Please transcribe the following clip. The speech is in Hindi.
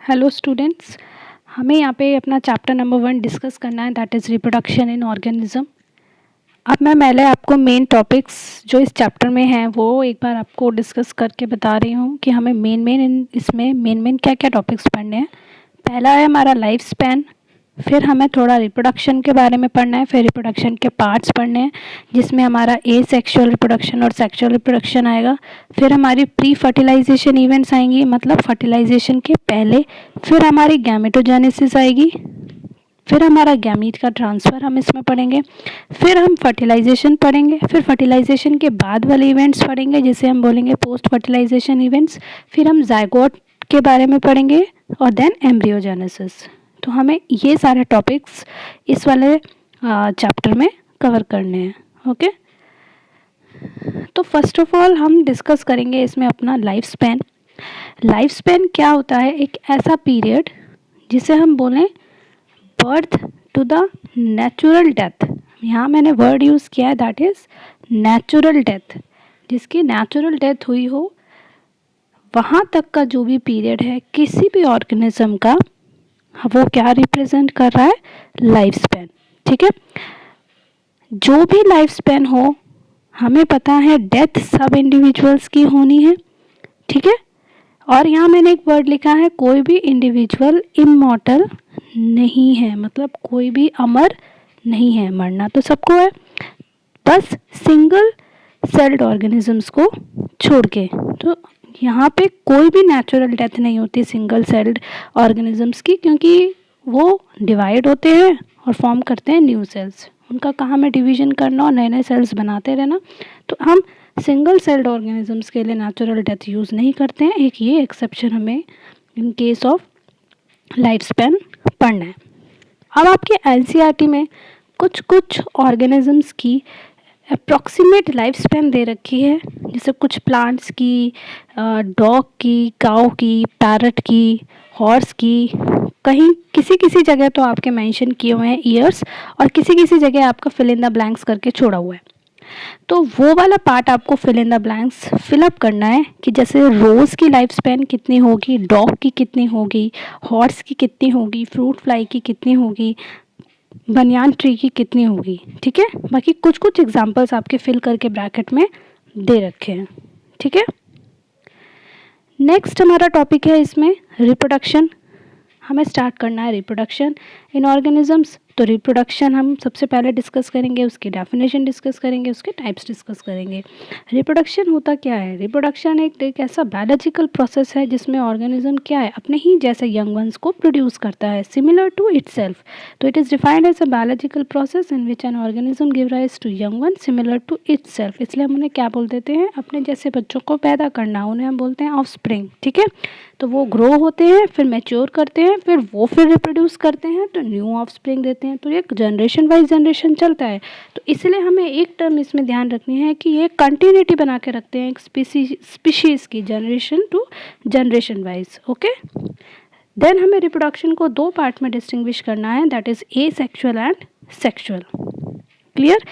हेलो स्टूडेंट्स, हमें यहाँ पे अपना चैप्टर नंबर 1 डिस्कस करना है, that is reproduction in organism. अब मैं पहले आपको मेन टॉपिक्स जो इस चैप्टर में हैं वो एक बार आपको डिस्कस करके बता रही हूँ कि हमें इसमें मेन क्या क्या टॉपिक्स पढ़ने हैं। पहला है हमारा लाइफ स्पैन, फिर हमें थोड़ा रिप्रोडक्शन के बारे में पढ़ना है, फिर रिप्रोडक्शन के पार्ट्स पढ़ने हैं जिसमें हमारा ए सेक्सुअल रिप्रोडक्शन और सेक्सुअल रिप्रोडक्शन आएगा। फिर हमारी प्री फर्टिलाइजेशन इवेंट्स आएंगी, मतलब फर्टिलाइजेशन के पहले। फिर हमारी गैमेटोजेनेसिस आएगी, फिर हमारा गैमीट का ट्रांसफ़र हम इसमें पढ़ेंगे। फिर हम फर्टिलाइजेशन पढ़ेंगे, फिर फर्टिलाइजेशन के बाद वाले इवेंट्स पढ़ेंगे जिसे हम बोलेंगे पोस्ट फर्टिलाइजेशन इवेंट्स। फिर हम जाइगोट के बारे में पढ़ेंगे और देन एम्ब्रियोजेनेसिस। तो हमें ये सारे टॉपिक्स इस वाले चैप्टर में कवर करने हैं। ओके, तो फर्स्ट ऑफ ऑल हम डिस्कस करेंगे इसमें अपना लाइफ स्पैन। लाइफ स्पैन क्या होता है? एक ऐसा पीरियड जिसे हम बोलें birth to the natural death. यहाँ मैंने वर्ड यूज़ किया है, दैट इज़ नेचुरल डेथ। जिसकी नेचुरल डेथ हुई हो वहाँ तक का जो भी पीरियड है किसी भी ऑर्गेनिज्म का, वो क्या रिप्रेजेंट कर रहा है? Life span. ठीक है, जो भी लाइफ स्पैन हो, हमें पता है डेथ सब इंडिविजुअल्स की होनी है। ठीक है, और यहाँ मैंने एक वर्ड लिखा है, कोई भी इंडिविजुअल इमॉर्टल नहीं है, मतलब कोई भी अमर नहीं है। मरना तो सबको है, बस सिंगल सेल्ड ऑर्गेनिजम्स को छोड़ के। तो यहाँ पे कोई भी नेचुरल डेथ नहीं होती सिंगल सेल्ड ऑर्गेनिजम्स की, क्योंकि वो डिवाइड होते हैं और फॉर्म करते हैं न्यू सेल्स। उनका काम है डिवीजन करना और नए नए सेल्स बनाते रहना। तो हम सिंगल सेल्ड ऑर्गेनिजम्स के लिए नेचुरल डेथ यूज़ नहीं करते हैं। एक ये एक्सेप्शन हमें in case of life span पढ़ना है। अब आपके एनसीईआरटी में कुछ ऑर्गेनिजम्स की अप्रॉक्सीमेट लाइफ स्पैन दे रखी है, जैसे कुछ प्लांट्स की, डॉग की, काऊ की, पैरट की, हॉर्स की। कहीं किसी किसी जगह तो आपके मेंशन किए हुए हैं ईयर्स, और किसी किसी जगह आपका फिल इन द ब्लैंक्स करके छोड़ा हुआ है। तो वो वाला पार्ट आपको fill in the blanks fill up करना है कि जैसे रोज़ की लाइफ स्पैन कितनी होगी, डॉग की कितनी होगी, हॉर्स की कितनी होगी, फ्रूट फ्लाई की कितनी होगी, बनियान ट्री की कितनी होगी। ठीक है, बाकी कुछ एग्जांपल्स आपके फिल करके ब्रैकेट में दे रखे हैं। ठीक है, नेक्स्ट हमारा टॉपिक है इसमें रिप्रोडक्शन। हमें स्टार्ट करना है रिप्रोडक्शन इन ऑर्गेनिजम्स। तो रिप्रोडक्शन हम सबसे पहले डिस्कस करेंगे, उसकी डेफिनेशन डिस्कस करेंगे, उसके टाइप्स डिस्कस करेंगे। रिप्रोडक्शन होता क्या है? रिप्रोडक्शन एक ऐसा बायोलॉजिकल प्रोसेस है जिसमें ऑर्गेनिज्म क्या है, अपने ही जैसे यंग वंस को प्रोड्यूस करता है, सिमिलर टू इटसेल्फ। तो it is defined as a biological process in which an organism give rise to young one similar to itself. इसलिए हम उन्हें क्या बोल देते हैं? अपने जैसे बच्चों को पैदा करना, उन्हें हम बोलते हैं ऑफस्प्रिंग। ठीक है, तो वो ग्रो होते हैं, फिर मैच्योर करते हैं, फिर रिप्रोड्यूस करते हैं, तो न्यू ऑफस्प्रिंग देते हैं। तो एक जनरेशन वाइज जनरेशन चलता है। तो इसलिए हमें एक टर्म इसमें ध्यान रखनी है कि ये कंटिन्यूटी बना के रखते हैं एक स्पीशीज़ की, generation to generation wise. Okay, then हमें रिप्रोडक्शन को 2 पार्ट में डिस्टिंग्विश करना है, that is asexual and sexual. Clear?